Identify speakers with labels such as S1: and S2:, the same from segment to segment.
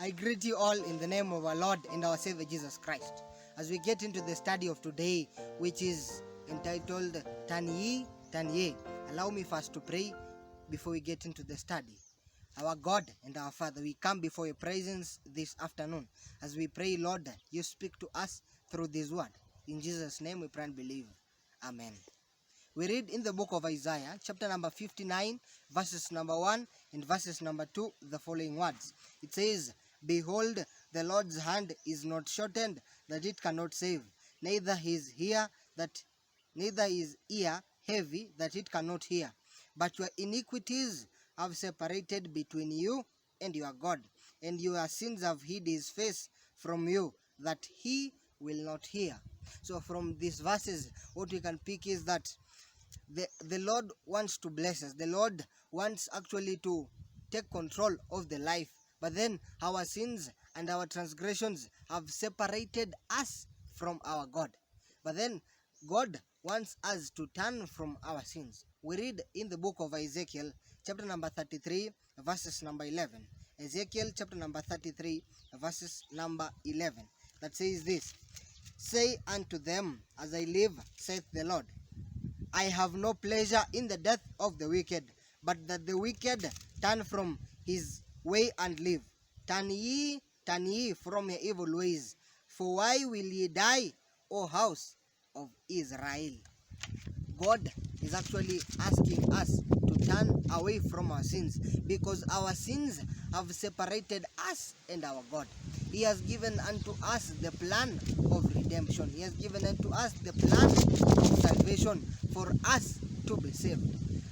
S1: I greet you all in the name of our Lord and our Savior Jesus Christ. As we get into the study of today, which is entitled Turn Ye, Turn Ye, allow me first to pray before we get into the study. Our God and our Father, we come before your presence this afternoon. As we pray, Lord, you speak to us through this word. In Jesus' name we pray and believe. Amen. We read in the book of Isaiah, chapter number 59, verses number 1 and verses number 2, the following words. It says, Behold, the Lord's hand is not shortened, that it cannot save, neither his ear heavy, that it cannot hear. But your iniquities have separated between you and your God, and your sins have hid his face from you, that he will not hear. So from these verses, what we can pick is that the Lord wants to bless us. The Lord wants actually to take control of the life. But then our sins and our transgressions have separated us from our God. But then God wants us to turn from our sins. We read in the book of Ezekiel, chapter number 33, verses number 11. Ezekiel chapter number 33, verses number 11. That says this, Say unto them, As I live, saith the Lord, I have no pleasure in the death of the wicked, but that the wicked turn from his way and live. Turn ye from your evil ways. For why will ye die, O house of Israel? God is actually asking us to turn away from our sins, because our sins have separated us and our God. He has given unto us the plan of redemption. He has given unto us the plan of salvation for us to be saved.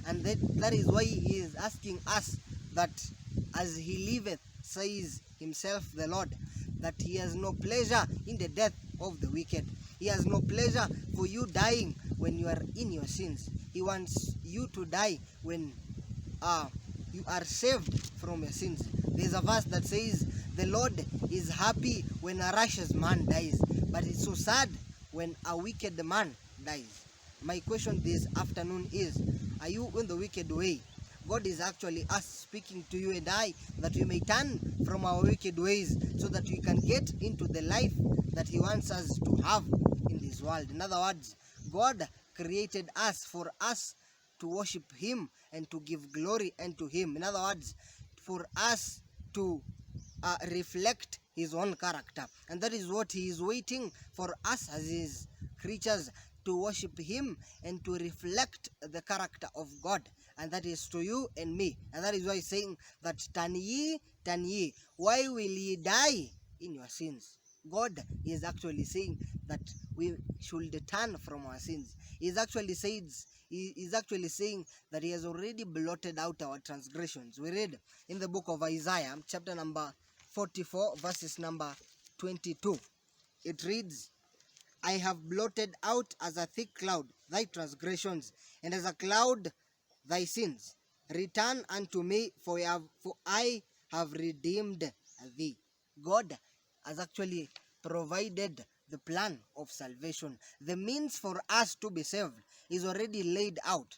S1: And that is why he is asking us that as he liveth, says himself the Lord, that he has no pleasure in the death of the wicked. He has no pleasure for you dying when you are in your sins. He wants you to die when you are saved from your sins. There's a verse that says, the Lord is happy when a righteous man dies, but it's so sad when a wicked man dies. My question this afternoon is, are you in the wicked way? God is actually us speaking to you and I, that we may turn from our wicked ways so that we can get into the life that he wants us to have in this world. In other words, God created us for us to worship him and to give glory unto him. In other words, for us to reflect his own character. And that is what he is waiting for us as his creatures, to worship him and to reflect the character of God. And that is to you and me. And that is why he's saying that turn ye, why will ye die in your sins? God is actually saying that we should turn from our sins. He is actually saying that he has already blotted out our transgressions. We read in the book of Isaiah, chapter number 44, verses number 22. It reads, I have blotted out as a thick cloud thy transgressions, and as a cloud thy sins. Return unto me, for I have redeemed thee. God has actually provided the plan of salvation. The means for us to be saved is already laid out.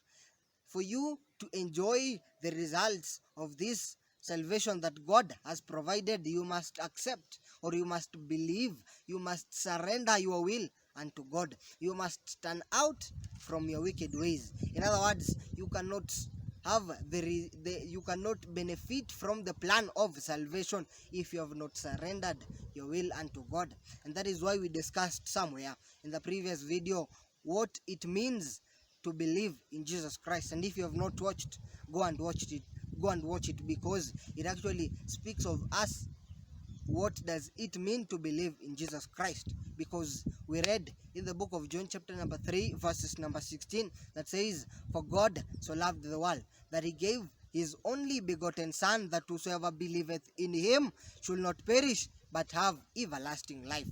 S1: For you to enjoy the results of this salvation that God has provided, you must accept, or you must believe, you must surrender your will unto God. You must turn out from your wicked ways. In other words, you cannot have you cannot benefit from the plan of salvation if you have not surrendered your will unto God. And that is why we discussed somewhere in the previous video what it means to believe in Jesus Christ. And if you have not watched, go and watch it, because it actually speaks of us. What does it mean to believe in Jesus Christ? Because we read in the book of John chapter number 3, verses number 16, that says, For God so loved the world, that he gave his only begotten Son, that whosoever believeth in him should not perish, but have everlasting life.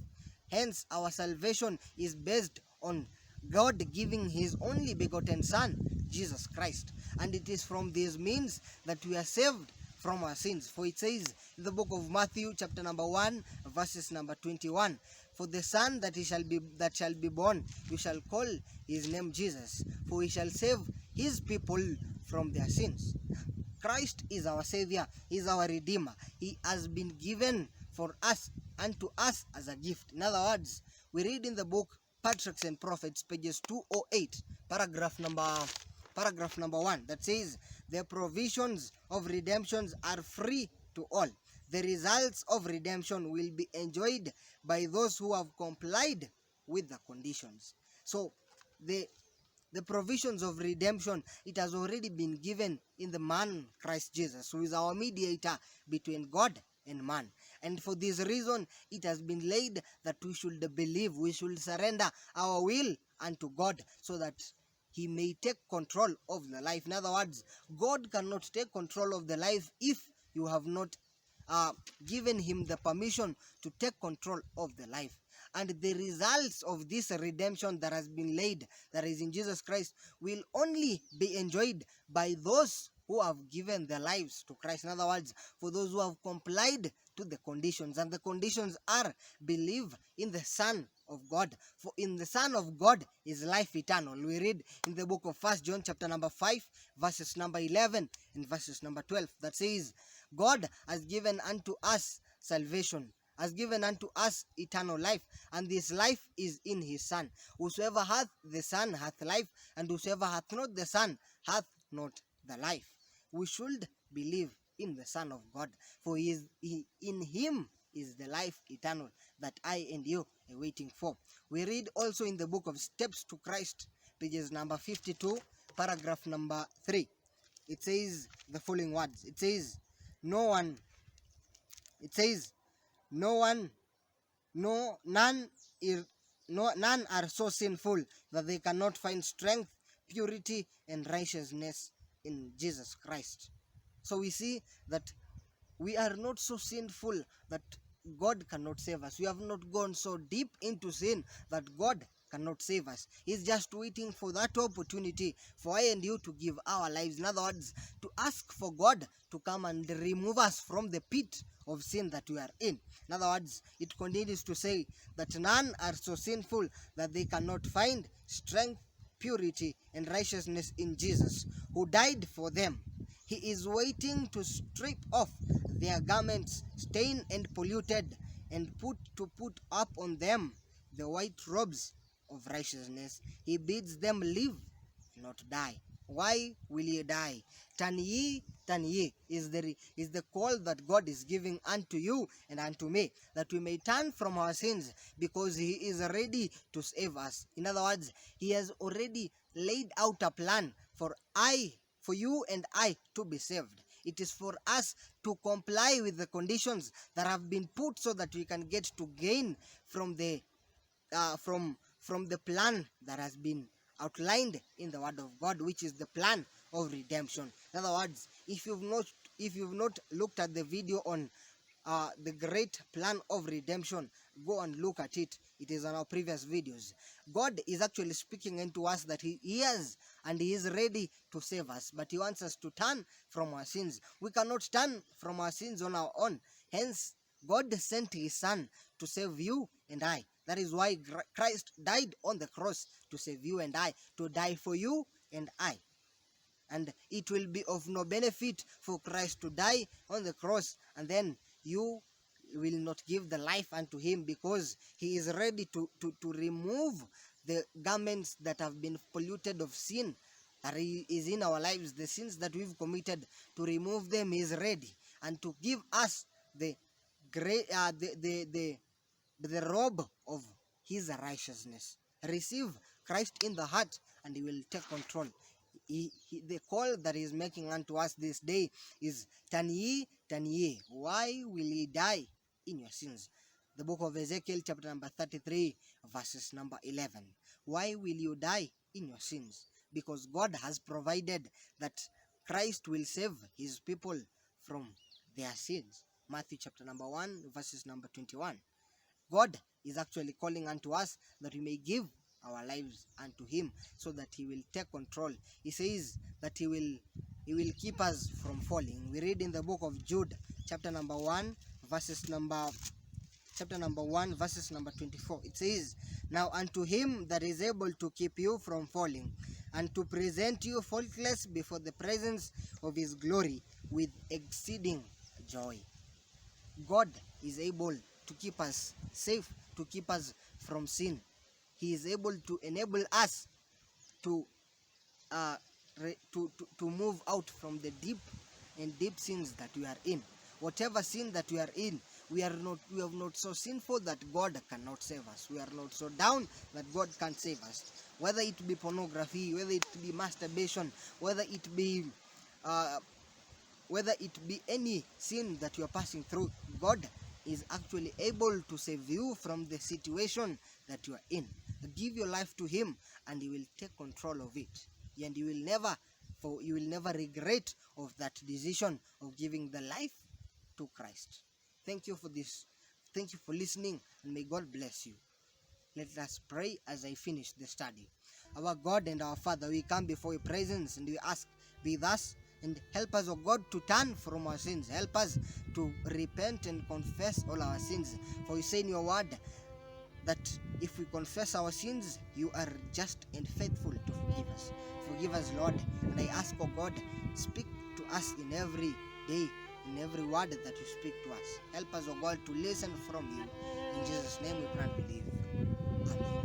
S1: Hence our salvation is based on God giving his only begotten Son, Jesus Christ. And it is from these means that we are saved from our sins. For it says in the book of Matthew chapter number 1, verses number 21, For the Son that shall be born, you shall call his name Jesus, for he shall save his people from their sins. Christ is our Savior, He is our Redeemer. He has been given for us and to us as a gift. In other words, we read in the book Patriarchs and Prophets, pages 208, paragraph number 1, that says, the provisions of redemptions are free to all. The results of redemption will be enjoyed by those who have complied with the conditions. So the provisions of redemption, it has already been given in the man Christ Jesus, who is our mediator between God and man. And for this reason, it has been laid that we should believe, we should surrender our will unto God, so that He may take control of the life. In other words, God cannot take control of the life if you have not given Him the permission to take control of the life. And the results of this redemption that has been laid, that is in Jesus Christ, will only be enjoyed by those who have given their lives to Christ. In other words, for those who have complied to the conditions. And the conditions are: believe in the Son of God. For in the Son of God is life eternal. We read in the book of 1 John chapter number 5, verses number 11 and verses number 12, that says, God has given unto us salvation, has given unto us eternal life, and this life is in His Son. Whosoever hath the Son hath life, and whosoever hath not the Son hath not the life. We should believe in the Son of God, for in Him is the life eternal that I and you are waiting for. We read also in the book of Steps to Christ, pages number 52, paragraph number 3. It says the following words. It says, none are so sinful that they cannot find strength, purity, and righteousness in Jesus Christ. So we see that we are not so sinful that God cannot save us. We have not gone so deep into sin that God cannot save us. He's just waiting for that opportunity for I and you to give our lives. In other words, to ask for God to come and remove us from the pit of sin that we are in. In other words, it continues to say that none are so sinful that they cannot find strength, purity, and righteousness in Jesus, who died for them. He is waiting to strip off their garments, stained and polluted, and put up on them the white robes of righteousness. He bids them live, not die. Why will ye die? Turn ye is the call that God is giving unto you and unto me, that we may turn from our sins, because He is ready to save us. In other words, He has already laid out a plan for you and I to be saved. It is for us to comply with the conditions that have been put, so that we can get to gain from the plan that has been outlined in the Word of God, which is the plan of redemption. In other words, if you've not looked at the video on the great plan of redemption, go and look at it. It is on our previous videos. God is actually speaking into us that He is and He is ready to save us, but He wants us to turn from our sins. We cannot turn from our sins on our own. Hence, God sent His Son to save you and I. That is why Christ died on the cross, to save you and I, to die for you and I. And it will be of no benefit for Christ to die on the cross and then you will not give the life unto Him, because He is ready to remove the garments that have been polluted of sin that is in our lives, the sins that we've committed. To remove them, He is ready, and to give us the robe of His righteousness. Receive Christ in the heart and He will take control. The call that He is making unto us this day is, turn ye. Why will ye die in your sins? The book of Ezekiel chapter number 33, verses number 11. Why will you die in your sins? Because God has provided that Christ will save His people from their sins. Matthew chapter number 1, verses number 21. God is actually calling unto us that we may give our lives unto Him, so that He will take control. He says that He will keep us from falling. We read in the book of Jude chapter number 1, verses number chapter number 1, verses number 24. It says, "Now unto him that is able to keep you from falling, and to present you faultless before the presence of his glory with exceeding joy." God is able to keep us safe, to keep us from sin. He is able to enable us to to move out from the deep sins that we are in. Whatever sin that we are in, we are not so sinful that God cannot save us. We are not so down that God can save us. Whether it be pornography, whether it be masturbation, whether it be any sin that you are passing through, God is actually able to save you from the situation that you are in. Give your life to him and he will take control of it, and you will never regret of that decision of giving the life to Christ. Thank you for this. Thank you for listening, and may God bless you. Let us pray as I finish the study. Our God and our Father, we come before your presence and we ask, be with us and help us, O God, to turn from our sins. Help us to repent and confess all our sins. For you say in your word that if we confess our sins, you are just and faithful to forgive us. Forgive us, Lord. And I ask, O God, speak to us in every day, in every word that you speak to us. Help us, O God, to listen from you. In Jesus' name we pray and believe. Amen.